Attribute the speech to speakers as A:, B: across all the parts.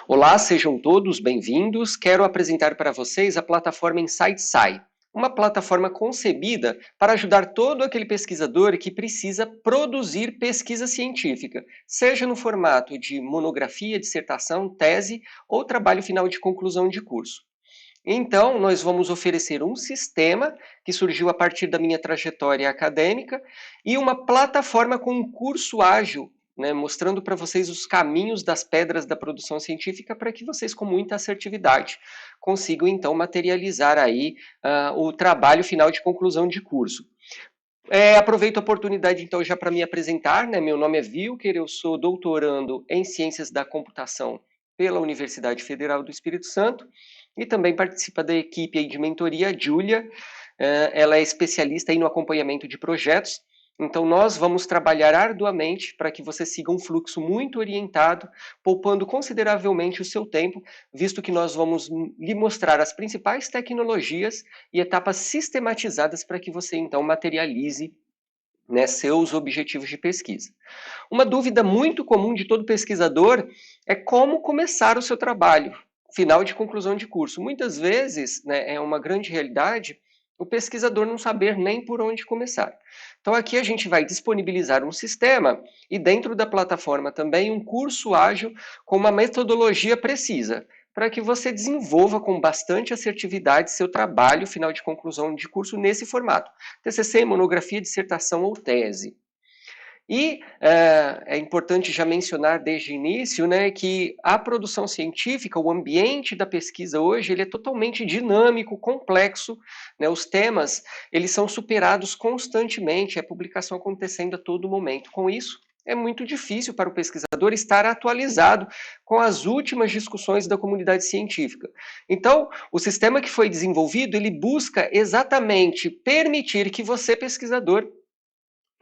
A: Olá, sejam todos bem-vindos. Quero apresentar para vocês a plataforma InsightSci, uma plataforma concebida para ajudar todo aquele pesquisador que precisa produzir pesquisa científica, seja no formato de monografia, dissertação, tese ou trabalho final de conclusão de curso. Então, nós vamos oferecer um sistema que surgiu a partir da minha trajetória acadêmica e uma plataforma com um curso ágil, né, mostrando para vocês os caminhos das pedras da produção científica para que vocês, com muita assertividade, consigam então materializar aí o trabalho final de conclusão de curso. Aproveito a oportunidade então já para me apresentar, né? Meu nome é Wilker, eu sou doutorando em Ciências da Computação pela Universidade Federal do Espírito Santo e também participa da equipe aí de mentoria, a Júlia. Ela é especialista aí no acompanhamento de projetos. Então, nós vamos trabalhar arduamente para que você siga um fluxo muito orientado, poupando consideravelmente o seu tempo, visto que nós vamos lhe mostrar as principais tecnologias e etapas sistematizadas para que você, então, materialize, né, seus objetivos de pesquisa. Uma dúvida muito comum de todo pesquisador é como começar o seu trabalho, final de conclusão de curso. Muitas vezes, né, é uma grande realidade o pesquisador não saber nem por onde começar. Então aqui a gente vai disponibilizar um sistema e dentro da plataforma também um curso ágil com uma metodologia precisa, para que você desenvolva com bastante assertividade seu trabalho final de conclusão de curso nesse formato. TCC, monografia, dissertação ou tese. E é importante já mencionar desde o início, né, que a produção científica, o ambiente da pesquisa hoje, ele é totalmente dinâmico, complexo, né, os temas, eles são superados constantemente, é publicação acontecendo a todo momento. Com isso, é muito difícil para o pesquisador estar atualizado com as últimas discussões da comunidade científica. Então, o sistema que foi desenvolvido, ele busca exatamente permitir que você, pesquisador,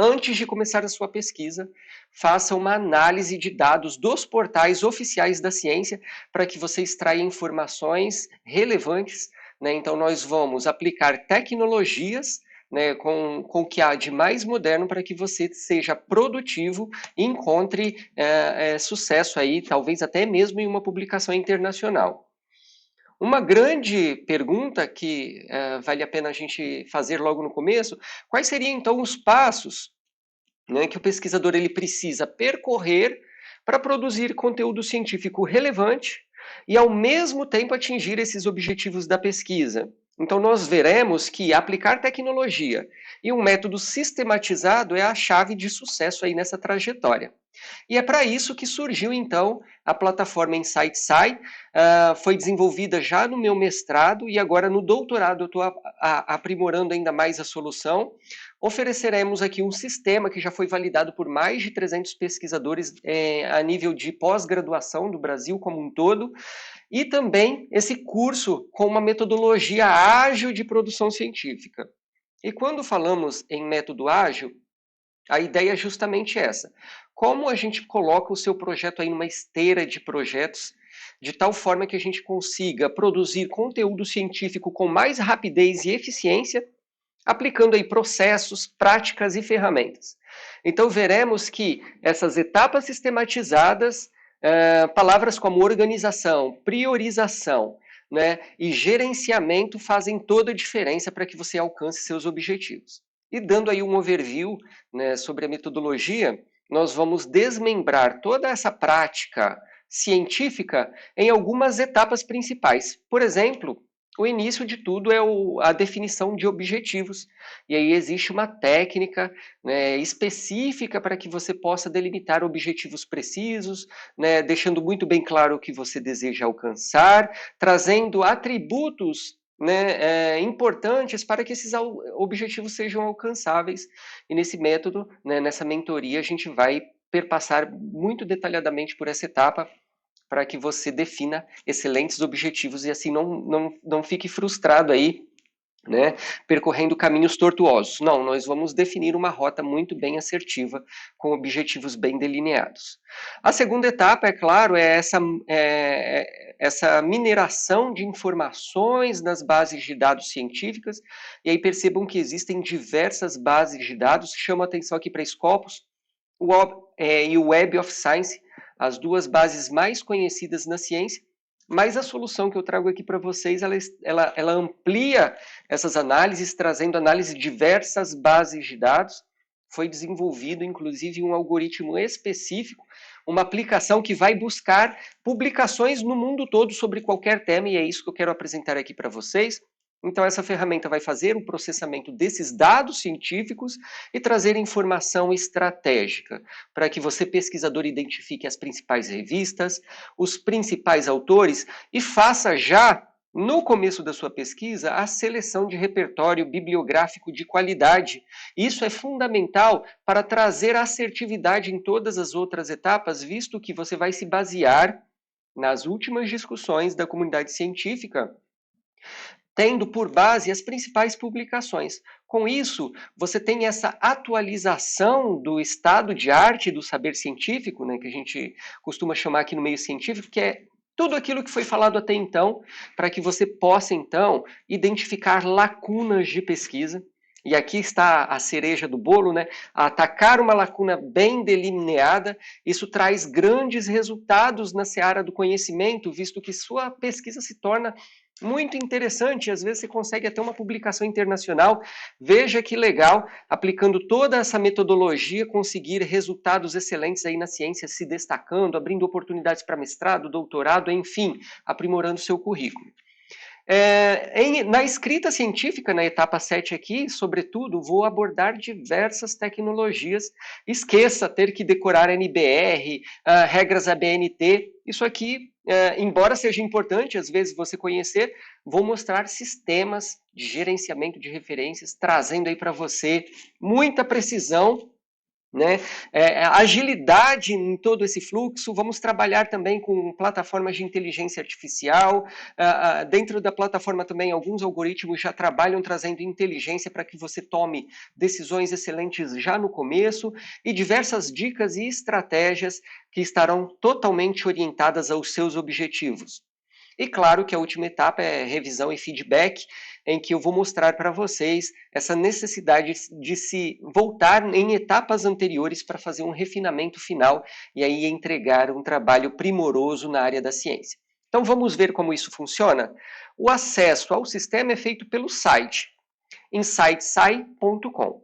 A: antes de começar a sua pesquisa, faça uma análise de dados dos portais oficiais da ciência para que você extraia informações relevantes, né? Então, nós vamos aplicar tecnologias, né, com o que há de mais moderno para que você seja produtivo e encontre sucesso aí, talvez até mesmo em uma publicação internacional. Uma grande pergunta que vale a pena a gente fazer logo no começo, quais seriam então os passos, né, que o pesquisador ele precisa percorrer para produzir conteúdo científico relevante e, ao mesmo tempo, atingir esses objetivos da pesquisa? Então, nós veremos que aplicar tecnologia e um método sistematizado é a chave de sucesso aí nessa trajetória. E é para isso que surgiu, então, a plataforma InsightSci. Foi desenvolvida já no meu mestrado e agora no doutorado eu estou aprimorando ainda mais a solução. Ofereceremos aqui um sistema que já foi validado por mais de 300 pesquisadores a nível de pós-graduação do Brasil como um todo, e também esse curso com uma metodologia ágil de produção científica. E quando falamos em método ágil, a ideia é justamente essa. Como a gente coloca o seu projeto aí numa esteira de projetos, de tal forma que a gente consiga produzir conteúdo científico com mais rapidez e eficiência, aplicando aí processos, práticas e ferramentas. Então veremos que essas etapas sistematizadas, palavras como organização, priorização, né, e gerenciamento fazem toda a diferença para que você alcance seus objetivos. E dando aí um overview, né, sobre a metodologia, nós vamos desmembrar toda essa prática científica em algumas etapas principais. Por exemplo, o início de tudo é a definição de objetivos. E aí existe uma técnica, né, específica para que você possa delimitar objetivos precisos, né, deixando muito bem claro o que você deseja alcançar, trazendo atributos, né, importantes para que esses objetivos sejam alcançáveis. E nesse método, né, nessa mentoria, a gente vai perpassar muito detalhadamente por essa etapa para que você defina excelentes objetivos e assim não fique frustrado aí, né, percorrendo caminhos tortuosos. Não, nós vamos definir uma rota muito bem assertiva, com objetivos bem delineados. A segunda etapa, é claro, é essa mineração de informações nas bases de dados científicas, e aí percebam que existem diversas bases de dados, chamo a atenção aqui para Scopus e o Web of Science, as duas bases mais conhecidas na ciência, mas a solução que eu trago aqui para vocês, ela amplia essas análises, trazendo análise de diversas bases de dados. Foi desenvolvido, inclusive, um algoritmo específico, uma aplicação que vai buscar publicações no mundo todo sobre qualquer tema, e é isso que eu quero apresentar aqui para vocês. Então, essa ferramenta vai fazer o processamento desses dados científicos e trazer informação estratégica para que você, pesquisador, identifique as principais revistas, os principais autores e faça já, no começo da sua pesquisa, a seleção de repertório bibliográfico de qualidade. Isso é fundamental para trazer assertividade em todas as outras etapas, visto que você vai se basear nas últimas discussões da comunidade científica, tendo por base as principais publicações. Com isso, você tem essa atualização do estado de arte do saber científico, né, que a gente costuma chamar aqui no meio científico, que é tudo aquilo que foi falado até então, para que você possa, então, identificar lacunas de pesquisa. E aqui está a cereja do bolo, né? Atacar uma lacuna bem delineada, isso traz grandes resultados na seara do conhecimento, visto que sua pesquisa se torna muito interessante, às vezes você consegue até uma publicação internacional. Veja que legal, aplicando toda essa metodologia, conseguir resultados excelentes aí na ciência, se destacando, abrindo oportunidades para mestrado, doutorado, enfim, aprimorando seu currículo. Na escrita científica, na etapa 7 aqui, sobretudo, vou abordar diversas tecnologias. Esqueça ter que decorar NBR, regras ABNT. Isso aqui, embora seja importante, às vezes, você conhecer, vou mostrar sistemas de gerenciamento de referências, trazendo aí para você muita precisão, né? Agilidade em todo esse fluxo. Vamos trabalhar também com plataformas de inteligência artificial. Dentro da plataforma também, alguns algoritmos já trabalham trazendo inteligência para que você tome decisões excelentes já no começo, e diversas dicas e estratégias que estarão totalmente orientadas aos seus objetivos. E claro que a última etapa é revisão e feedback, em que eu vou mostrar para vocês essa necessidade de se voltar em etapas anteriores para fazer um refinamento final e aí entregar um trabalho primoroso na área da ciência. Então vamos ver como isso funciona? O acesso ao sistema é feito pelo site insightsci.com.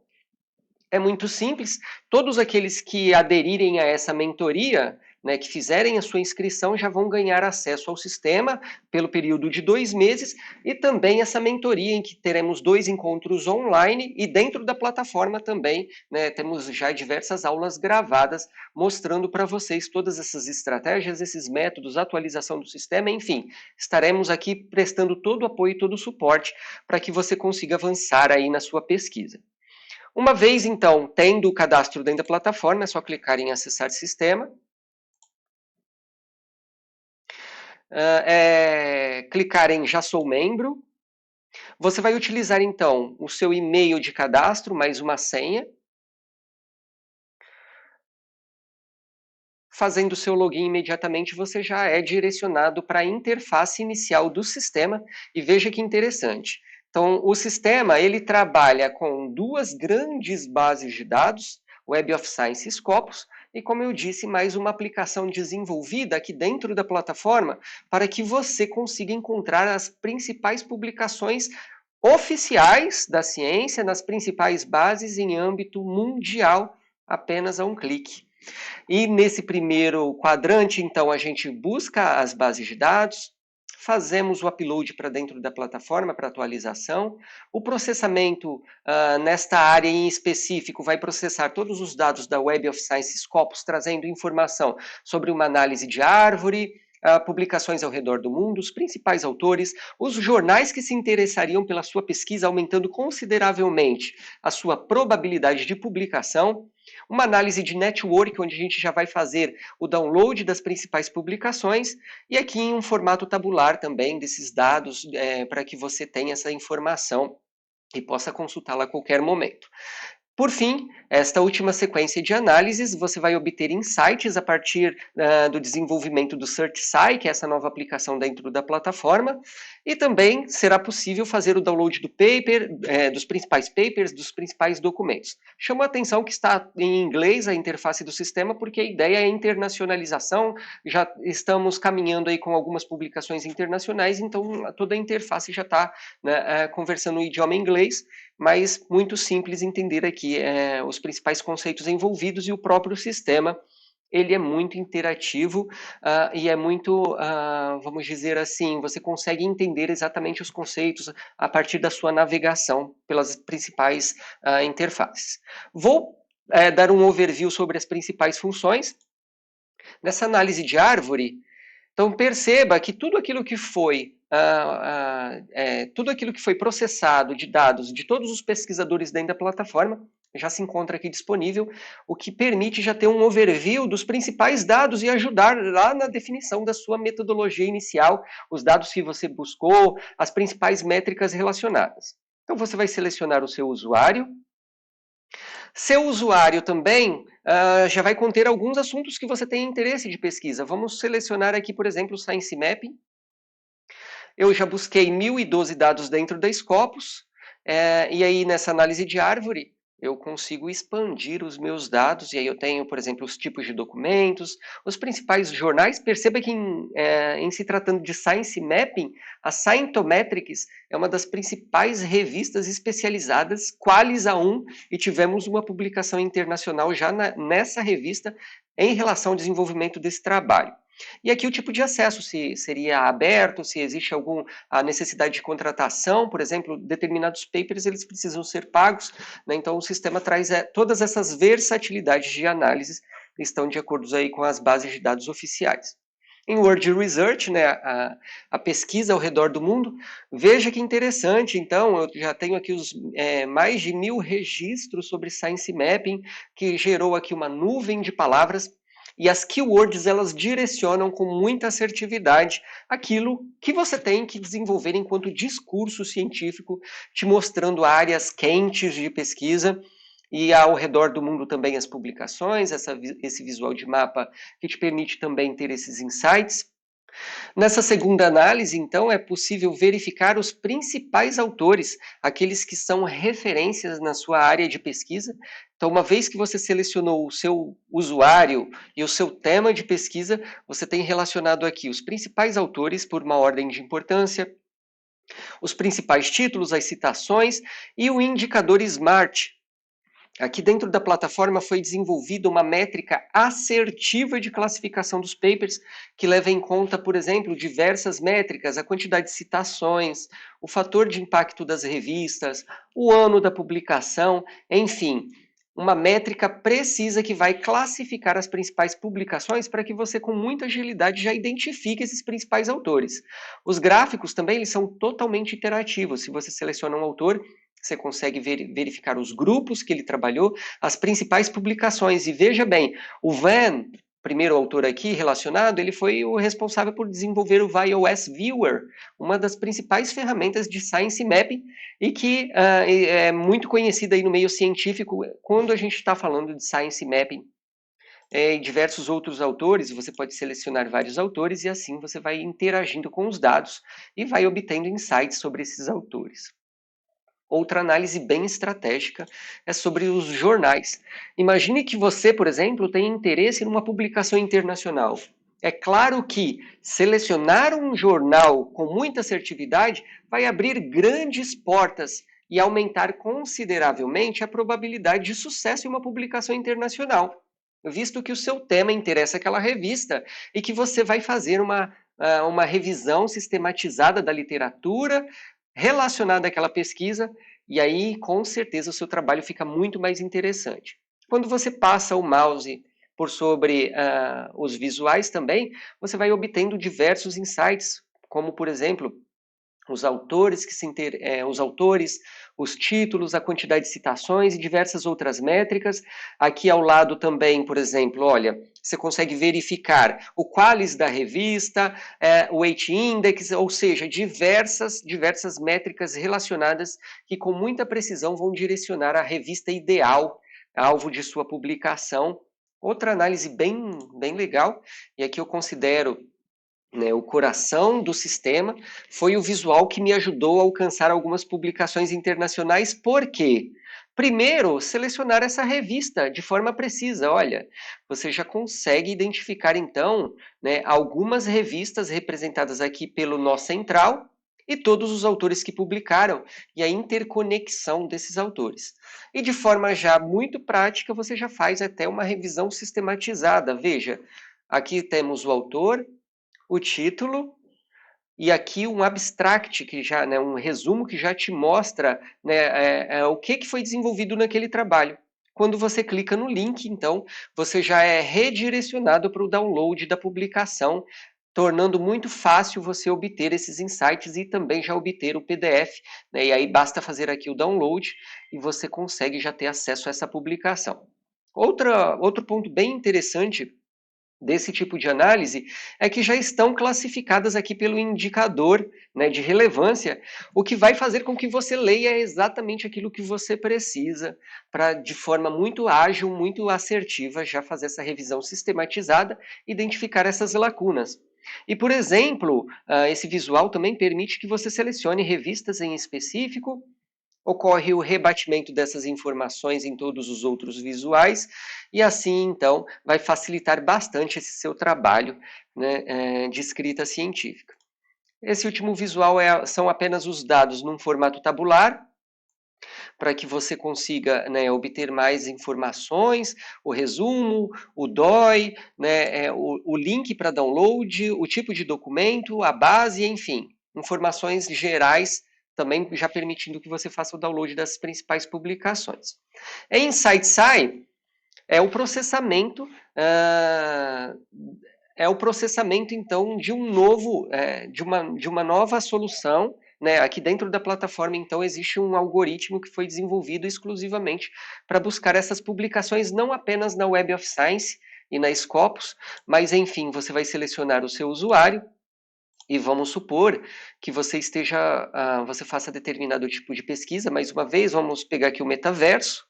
A: É muito simples, todos aqueles que aderirem a essa mentoria, né, que fizerem a sua inscrição, já vão ganhar acesso ao sistema pelo período de 2 meses, e também essa mentoria em que teremos 2 encontros online, e dentro da plataforma também, né, temos já diversas aulas gravadas mostrando para vocês todas essas estratégias, esses métodos, atualização do sistema, enfim, estaremos aqui prestando todo o apoio e todo o suporte para que você consiga avançar aí na sua pesquisa. Uma vez, então, tendo o cadastro dentro da plataforma, é só clicar em acessar sistema. Clicar em já sou membro. Você vai utilizar, então, o seu e-mail de cadastro, mais uma senha. Fazendo o seu login imediatamente, você já é direcionado para a interface inicial do sistema. E veja que interessante. Então, o sistema ele trabalha com 2 grandes bases de dados, Web of Science e Scopus, e, como eu disse, mais uma aplicação desenvolvida aqui dentro da plataforma para que você consiga encontrar as principais publicações oficiais da ciência nas principais bases em âmbito mundial, apenas a um clique. E nesse primeiro quadrante, então, a gente busca as bases de dados, fazemos o upload para dentro da plataforma para atualização. O processamento nesta área em específico vai processar todos os dados da Web of Science Scopus, trazendo informação sobre uma análise de árvore, publicações ao redor do mundo, os principais autores, os jornais que se interessariam pela sua pesquisa, aumentando consideravelmente a sua probabilidade de publicação. Uma análise de network, onde a gente já vai fazer o download das principais publicações, e aqui em um formato tabular também desses dados, para que você tenha essa informação e possa consultá-la a qualquer momento. Por fim, esta última sequência de análises, você vai obter insights a partir do desenvolvimento do SearchSci, que é essa nova aplicação dentro da plataforma, e também será possível fazer o download do paper, dos principais papers, dos principais documentos. Chama a atenção que está em inglês a interface do sistema, porque a ideia é a internacionalização, já estamos caminhando aí com algumas publicações internacionais, então toda a interface já está, né, conversando no idioma inglês, mas muito simples entender aqui os principais conceitos envolvidos e o próprio sistema, ele é muito interativo e é muito, vamos dizer assim, você consegue entender exatamente os conceitos a partir da sua navegação pelas principais interfaces. Vou dar um overview sobre as principais funções. Nessa análise de árvore, então perceba que tudo aquilo que foi processado de dados de todos os pesquisadores dentro da plataforma já se encontra aqui disponível, o que permite já ter um overview dos principais dados e ajudar lá na definição da sua metodologia inicial, os dados que você buscou, as principais métricas relacionadas. Então você vai selecionar o seu usuário. Seu usuário também já vai conter alguns assuntos que você tem interesse de pesquisa. Vamos selecionar aqui, por exemplo, o Science Mapping. Eu já busquei 1012 dados dentro da Scopus, e aí nessa análise de árvore, eu consigo expandir os meus dados, e aí eu tenho, por exemplo, os tipos de documentos, os principais jornais. Perceba que em se tratando de Science Mapping, a Scientometrics é uma das principais revistas especializadas, Qualis A1, e tivemos uma publicação internacional já nessa revista em relação ao desenvolvimento desse trabalho. E aqui o tipo de acesso, se seria aberto, se existe alguma necessidade de contratação, por exemplo, determinados papers eles precisam ser pagos, né? Então o sistema traz todas essas versatilidades de análise, estão de acordo aí com as bases de dados oficiais. Em World Research, né, a pesquisa ao redor do mundo, veja que interessante, então, eu já tenho aqui mais de 1000 registros sobre Science Mapping, que gerou aqui uma nuvem de palavras, e as keywords, elas direcionam com muita assertividade aquilo que você tem que desenvolver enquanto discurso científico, te mostrando áreas quentes de pesquisa, e ao redor do mundo também as publicações, esse visual de mapa que te permite também ter esses insights. Nessa segunda análise, então, é possível verificar os principais autores, aqueles que são referências na sua área de pesquisa. Então, uma vez que você selecionou o seu usuário e o seu tema de pesquisa, você tem relacionado aqui os principais autores por uma ordem de importância, os principais títulos, as citações e o indicador SMART. Aqui dentro da plataforma foi desenvolvida uma métrica assertiva de classificação dos papers, que leva em conta, por exemplo, diversas métricas, a quantidade de citações, o fator de impacto das revistas, o ano da publicação, enfim, uma métrica precisa que vai classificar as principais publicações para que você, com muita agilidade, já identifique esses principais autores. Os gráficos também eles são totalmente interativos. Se você seleciona um autor, você consegue verificar os grupos que ele trabalhou, as principais publicações. E veja bem, o Van, primeiro autor aqui relacionado, ele foi o responsável por desenvolver o ViOS Viewer, uma das principais ferramentas de Science Mapping e que é muito conhecida aí no meio científico quando a gente está falando de Science Mapping. E diversos outros autores, você pode selecionar vários autores e assim você vai interagindo com os dados e vai obtendo insights sobre esses autores. Outra análise bem estratégica é sobre os jornais. Imagine que você, por exemplo, tem interesse numa publicação internacional. É claro que selecionar um jornal com muita assertividade vai abrir grandes portas e aumentar consideravelmente a probabilidade de sucesso em uma publicação internacional, visto que o seu tema interessa aquela revista e que você vai fazer uma revisão sistematizada da literatura relacionada àquela pesquisa, e aí, com certeza, o seu trabalho fica muito mais interessante. Quando você passa o mouse por sobre os visuais também, você vai obtendo diversos insights, como, por exemplo, os autores, os autores, os títulos, a quantidade de citações e diversas outras métricas. Aqui ao lado também, por exemplo, olha, você consegue verificar o qualis da revista, o H-index, ou seja, diversas métricas relacionadas que com muita precisão vão direcionar a revista ideal, alvo de sua publicação. Outra análise bem legal, e aqui eu considero, né, o coração do sistema, foi o visual que me ajudou a alcançar algumas publicações internacionais. Por quê? Primeiro, selecionar essa revista de forma precisa. Olha, você já consegue identificar, então, né, algumas revistas representadas aqui pelo nó central e todos os autores que publicaram e a interconexão desses autores. E de forma já muito prática, você já faz até uma revisão sistematizada. Veja, aqui temos o autor, o título, e aqui um abstract, que já, né, um resumo que já te mostra, né, o que foi desenvolvido naquele trabalho. Quando você clica no link, então, você já é redirecionado para o download da publicação, tornando muito fácil você obter esses insights e também já obter o PDF, né, e aí basta fazer aqui o download e você consegue já ter acesso a essa publicação. Outro ponto bem interessante desse tipo de análise é que já estão classificadas aqui pelo indicador, né, de relevância, o que vai fazer com que você leia exatamente aquilo que você precisa para, de forma muito ágil, muito assertiva, já fazer essa revisão sistematizada, identificar essas lacunas. E, por exemplo, esse visual também permite que você selecione revistas em específico. Ocorre o rebatimento dessas informações em todos os outros visuais, e assim, então, vai facilitar bastante esse seu trabalho, né, de escrita científica. Esse último visual são apenas os dados num formato tabular, para que você consiga, né, obter mais informações, o resumo, o DOI, né, o link para download, o tipo de documento, a base, enfim, informações gerais, também já permitindo que você faça o download das principais publicações. Em SciSci, é o processamento, então, de de uma nova solução, né? Aqui dentro da plataforma, então, existe um algoritmo que foi desenvolvido exclusivamente para buscar essas publicações, não apenas na Web of Science e na Scopus, mas, enfim, você vai selecionar o seu usuário e vamos supor que você você faça determinado tipo de pesquisa. Mais uma vez, vamos pegar aqui o metaverso.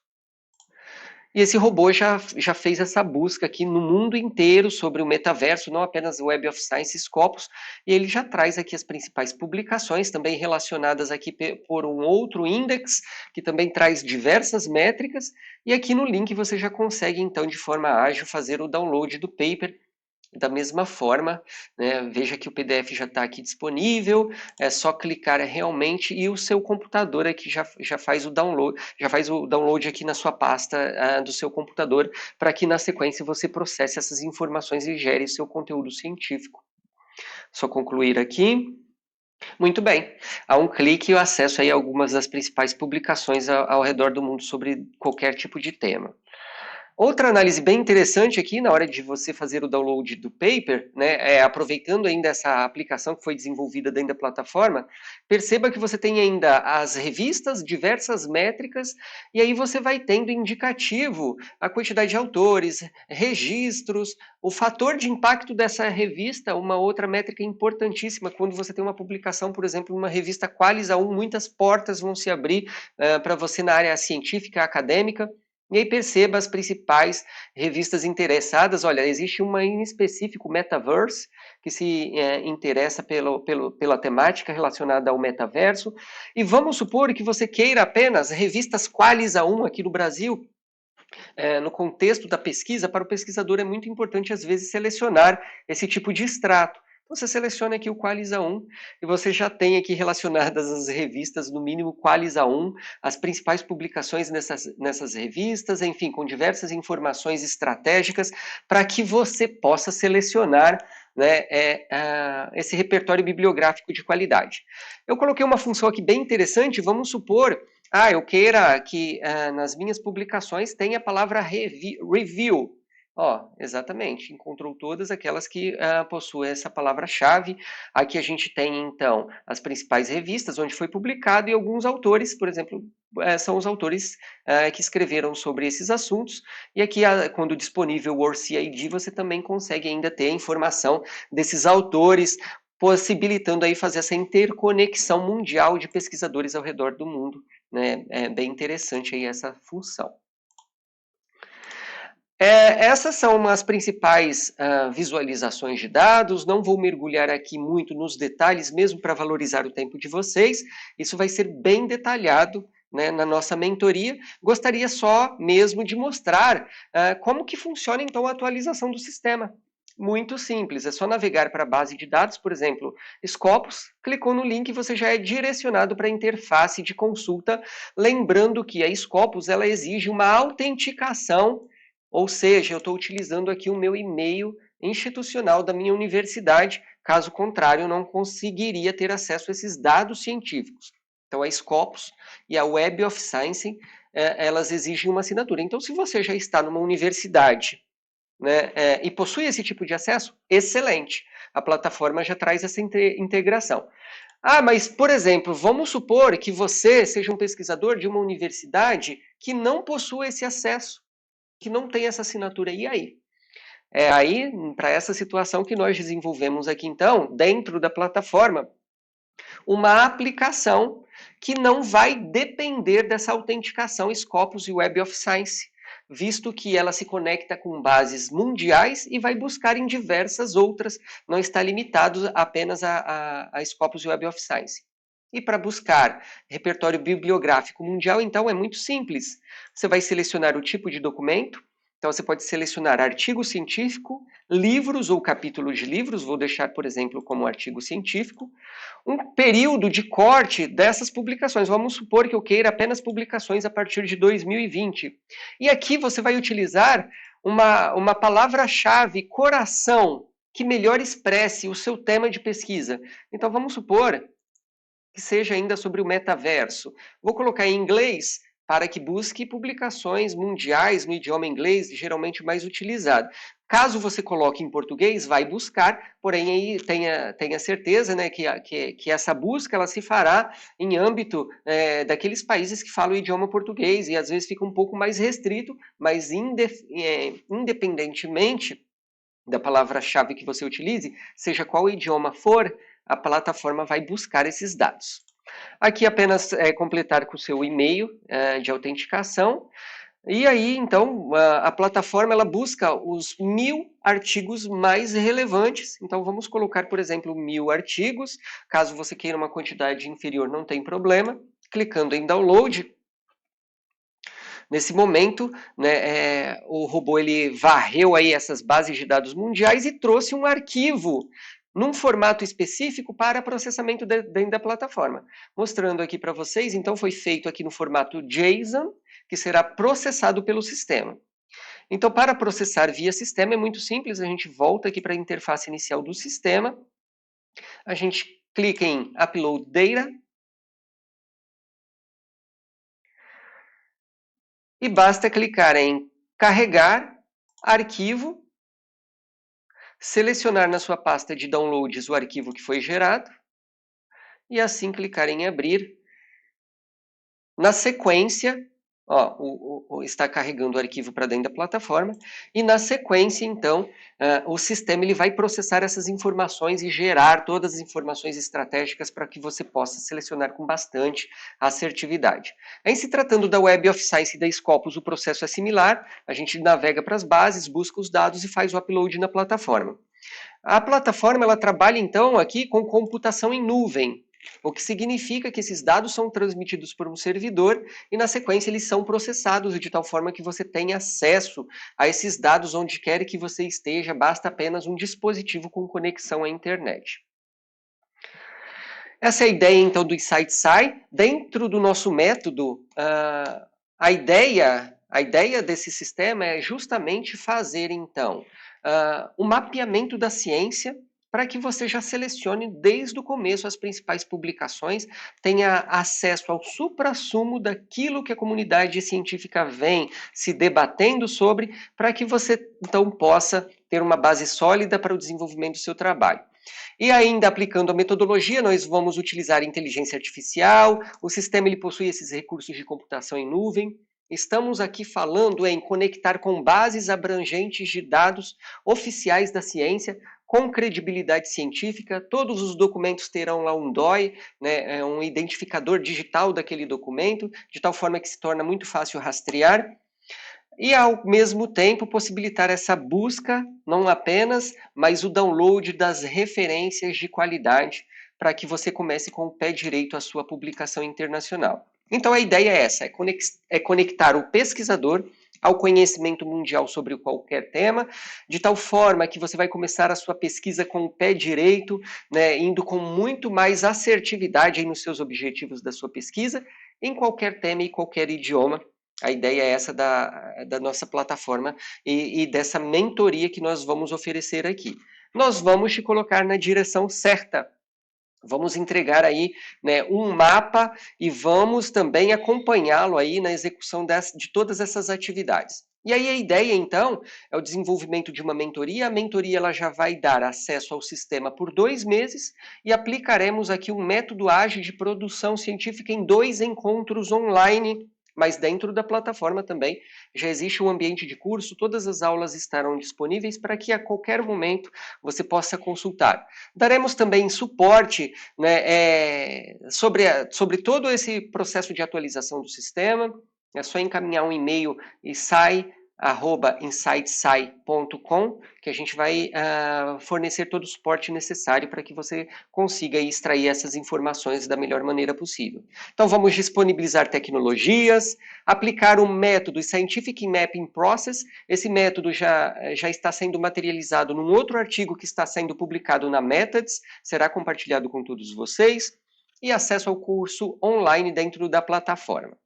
A: E esse robô já fez essa busca aqui no mundo inteiro sobre o metaverso, não apenas o Web of Science Scopus, e ele já traz aqui as principais publicações, também relacionadas aqui por um outro index, que também traz diversas métricas, e aqui no link você já consegue, então, de forma ágil, fazer o download do paper. Da mesma forma, né, veja que o PDF já está aqui disponível, é só clicar realmente e o seu computador aqui já faz o download aqui na sua pasta do seu computador, para que na sequência você processe essas informações e gere seu conteúdo científico. Só concluir aqui. Muito bem, a um clique eu acesso aí algumas das principais publicações ao redor do mundo sobre qualquer tipo de tema. Outra análise bem interessante aqui, na hora de você fazer o download do paper, né, aproveitando ainda essa aplicação que foi desenvolvida dentro da plataforma, perceba que você tem ainda as revistas, diversas métricas, e aí você vai tendo indicativo a quantidade de autores, registros, o fator de impacto dessa revista, uma outra métrica importantíssima. Quando você tem uma publicação, por exemplo, uma revista Qualis A1, muitas portas vão se abrir para você na área científica, acadêmica. E aí perceba as principais revistas interessadas. Olha, existe uma em específico, Metaverse, que se interessa pela temática relacionada ao metaverso. E vamos supor que você queira apenas revistas Qualis A1 aqui no Brasil. No contexto da pesquisa, para o pesquisador é muito importante, às vezes, selecionar esse tipo de extrato. Você seleciona aqui o Qualis A1 e você já tem aqui relacionadas as revistas, no mínimo Qualis A1, as principais publicações nessas revistas, enfim, com diversas informações estratégicas para que você possa selecionar, né, esse repertório bibliográfico de qualidade. Eu coloquei uma função aqui bem interessante. Vamos supor, eu queira que nas minhas publicações tenha a palavra review. Ó, exatamente, encontrou todas aquelas que possuem essa palavra-chave. Aqui a gente tem, então, as principais revistas onde foi publicado e alguns autores, por exemplo, são os autores que escreveram sobre esses assuntos. E aqui, quando disponível o ORCID, você também consegue ainda ter a informação desses autores, possibilitando aí fazer essa interconexão mundial de pesquisadores ao redor do mundo, né? É bem interessante aí essa função. Essas são as principais visualizações de dados. Não vou mergulhar aqui muito nos detalhes, mesmo para valorizar o tempo de vocês. Isso vai ser bem detalhado, né, na nossa mentoria. Gostaria só mesmo de mostrar como que funciona então a atualização do sistema. Muito simples, é só navegar para a base de dados, por exemplo, Scopus, clicou no link e você já é direcionado para a interface de consulta, lembrando que a Scopus ela exige uma autenticação, ou seja, eu estou utilizando aqui o meu e-mail institucional da minha universidade, caso contrário, eu não conseguiria ter acesso a esses dados científicos. Então, a Scopus e a Web of Science, elas exigem uma assinatura. Então, se você já está numa universidade, né, e possui esse tipo de acesso, excelente. A plataforma já traz essa integração. Ah, mas, por exemplo, vamos supor que você seja um pesquisador de uma universidade que não possui esse acesso, que não tem essa assinatura. E aí? É aí, para essa situação, que nós desenvolvemos aqui, então, dentro da plataforma, uma aplicação que não vai depender dessa autenticação Scopus e Web of Science, visto que ela se conecta com bases mundiais e vai buscar em diversas outras, não está limitado apenas a Scopus e Web of Science. E para buscar repertório bibliográfico mundial, então, é muito simples. Você vai selecionar o tipo de documento, então você pode selecionar artigo científico, livros ou capítulos de livros, vou deixar, por exemplo, como artigo científico, um período de corte dessas publicações. Vamos supor que eu queira apenas publicações a partir de 2020. E aqui você vai utilizar uma palavra-chave, coração, que melhor expresse o seu tema de pesquisa. Então vamos supor que seja ainda sobre o metaverso. Vou colocar em inglês para que busque publicações mundiais no idioma inglês, geralmente mais utilizado. Caso você coloque em português, vai buscar, porém aí tenha certeza, né, que essa busca ela se fará em âmbito daqueles países que falam o idioma português, e às vezes fica um pouco mais restrito, mas independentemente da palavra-chave que você utilize, seja qual idioma for, a plataforma vai buscar esses dados. Aqui apenas completar com o seu e-mail de autenticação. E aí, então, a plataforma ela busca os 1000 artigos mais relevantes. Então, vamos colocar, por exemplo, 1000 artigos. Caso você queira uma quantidade inferior, não tem problema. Clicando em download. Nesse momento, né, o robô ele varreu aí essas bases de dados mundiais e trouxe um arquivo num formato específico para processamento dentro da plataforma. Mostrando aqui para vocês, então foi feito aqui no formato JSON, que será processado pelo sistema. Então, para processar via sistema é muito simples, a gente volta aqui para a interface inicial do sistema, a gente clica em Upload Data, e basta clicar em Carregar Arquivo, selecionar na sua pasta de downloads o arquivo que foi gerado, e assim clicar em Abrir. Na sequência, está carregando o arquivo para dentro da plataforma, e na sequência, então, o sistema ele vai processar essas informações e gerar todas as informações estratégicas para que você possa selecionar com bastante assertividade. Em se tratando da Web of Science e da Scopus, o processo é similar, a gente navega para as bases, busca os dados e faz o upload na plataforma. A plataforma ela trabalha, então, aqui com computação em nuvem, o que significa que esses dados são transmitidos por um servidor e, na sequência, eles são processados de tal forma que você tenha acesso a esses dados onde quer que você esteja, basta apenas um dispositivo com conexão à internet. Essa é a ideia, então, do Insight-Sci. Dentro do nosso método, a ideia desse sistema é justamente fazer, então, o mapeamento da ciência para que você já selecione desde o começo as principais publicações, tenha acesso ao suprassumo daquilo que a comunidade científica vem se debatendo sobre, para que você então possa ter uma base sólida para o desenvolvimento do seu trabalho. E ainda aplicando a metodologia, nós vamos utilizar inteligência artificial, o sistema ele possui esses recursos de computação em nuvem. Estamos aqui falando em conectar com bases abrangentes de dados oficiais da ciência, com credibilidade científica. Todos os documentos terão lá um DOI, né, um identificador digital daquele documento, de tal forma que se torna muito fácil rastrear. E, ao mesmo tempo, possibilitar essa busca, não apenas, mas o download das referências de qualidade, para que você comece com o pé direito à sua publicação internacional. Então, a ideia é essa, é conectar o pesquisador ao conhecimento mundial sobre qualquer tema, de tal forma que você vai começar a sua pesquisa com o pé direito, né, indo com muito mais assertividade aí nos seus objetivos da sua pesquisa, em qualquer tema e qualquer idioma. A ideia é essa da nossa plataforma e dessa mentoria que nós vamos oferecer aqui. Nós vamos te colocar na direção certa. Vamos entregar aí, né, um mapa e vamos também acompanhá-lo aí na execução de todas essas atividades. E aí a ideia, então, é o desenvolvimento de uma mentoria. A mentoria ela já vai dar acesso ao sistema por 2 meses e aplicaremos aqui um método ágil de produção científica em 2 encontros online, mas dentro da plataforma também já existe um ambiente de curso, todas as aulas estarão disponíveis para que a qualquer momento você possa consultar. Daremos também suporte, né, sobre todo esse processo de atualização do sistema. É só encaminhar um e-mail e insightsci.com, que a gente vai fornecer todo o suporte necessário para que você consiga extrair essas informações da melhor maneira possível. Então, vamos disponibilizar tecnologias, aplicar o método Scientific Mapping Process. Esse método já está sendo materializado num outro artigo que está sendo publicado na Methods, será compartilhado com todos vocês, e acesso ao curso online dentro da plataforma.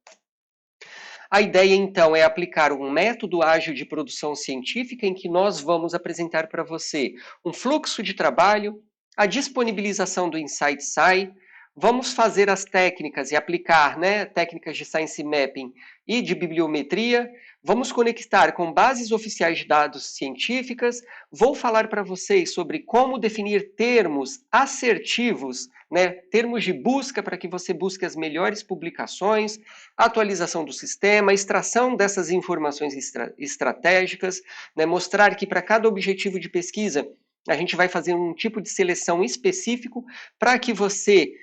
A: A ideia, então, é aplicar um método ágil de produção científica em que nós vamos apresentar para você um fluxo de trabalho, a disponibilização do InsightSci, vamos fazer as técnicas e aplicar, né, técnicas de Science Mapping e de bibliometria, vamos conectar com bases oficiais de dados científicas, vou falar para vocês sobre como definir termos assertivos, né, termos de busca para que você busque as melhores publicações, atualização do sistema, extração dessas informações estratégicas, né, mostrar que para cada objetivo de pesquisa a gente vai fazer um tipo de seleção específico para que você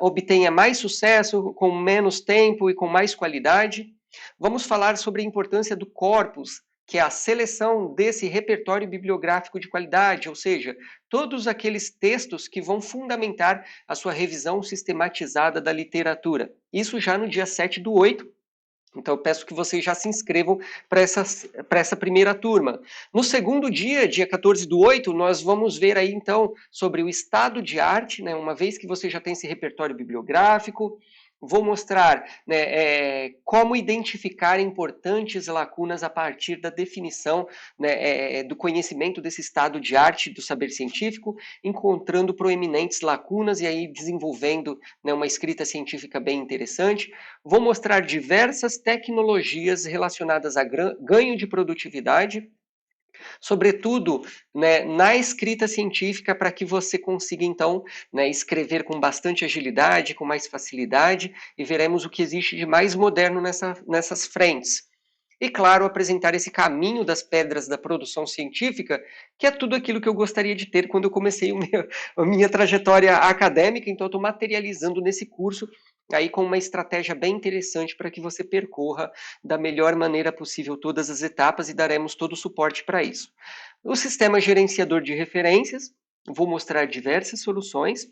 A: obtenha mais sucesso com menos tempo e com mais qualidade. Vamos falar sobre a importância do corpus, que é a seleção desse repertório bibliográfico de qualidade, ou seja, todos aqueles textos que vão fundamentar a sua revisão sistematizada da literatura. Isso já no dia 7/8. Então, eu peço que vocês já se inscrevam para essa primeira turma. No segundo dia, dia 14/8, nós vamos ver aí, então, sobre o estado de arte, né, uma vez que você já tem esse repertório bibliográfico. Vou mostrar, né, como identificar importantes lacunas a partir da definição, né, do conhecimento desse estado de arte do saber científico, encontrando proeminentes lacunas e aí desenvolvendo, né, uma escrita científica bem interessante. Vou mostrar diversas tecnologias relacionadas a ganho de produtividade, sobretudo, né, na escrita científica, para que você consiga, então, né, escrever com bastante agilidade, com mais facilidade, e veremos o que existe de mais moderno nessas frentes. E, claro, apresentar esse caminho das pedras da produção científica, que é tudo aquilo que eu gostaria de ter quando eu comecei a minha trajetória acadêmica, então eu estou materializando nesse curso aí com uma estratégia bem interessante para que você percorra da melhor maneira possível todas as etapas e daremos todo o suporte para isso. O sistema gerenciador de referências, vou mostrar diversas soluções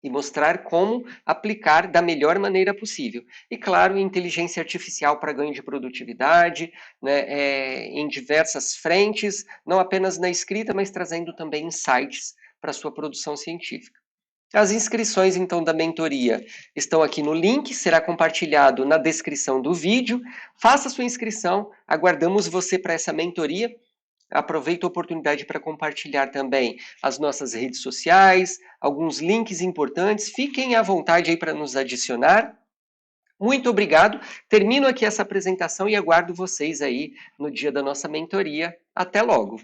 A: e mostrar como aplicar da melhor maneira possível. E, claro, inteligência artificial para ganho de produtividade, né, em diversas frentes, não apenas na escrita, mas trazendo também insights para a sua produção científica. As inscrições, então, da mentoria estão aqui no link, será compartilhado na descrição do vídeo. Faça sua inscrição, aguardamos você para essa mentoria. Aproveito a oportunidade para compartilhar também as nossas redes sociais, alguns links importantes. Fiquem à vontade aí para nos adicionar. Muito obrigado. Termino aqui essa apresentação e aguardo vocês aí no dia da nossa mentoria. Até logo!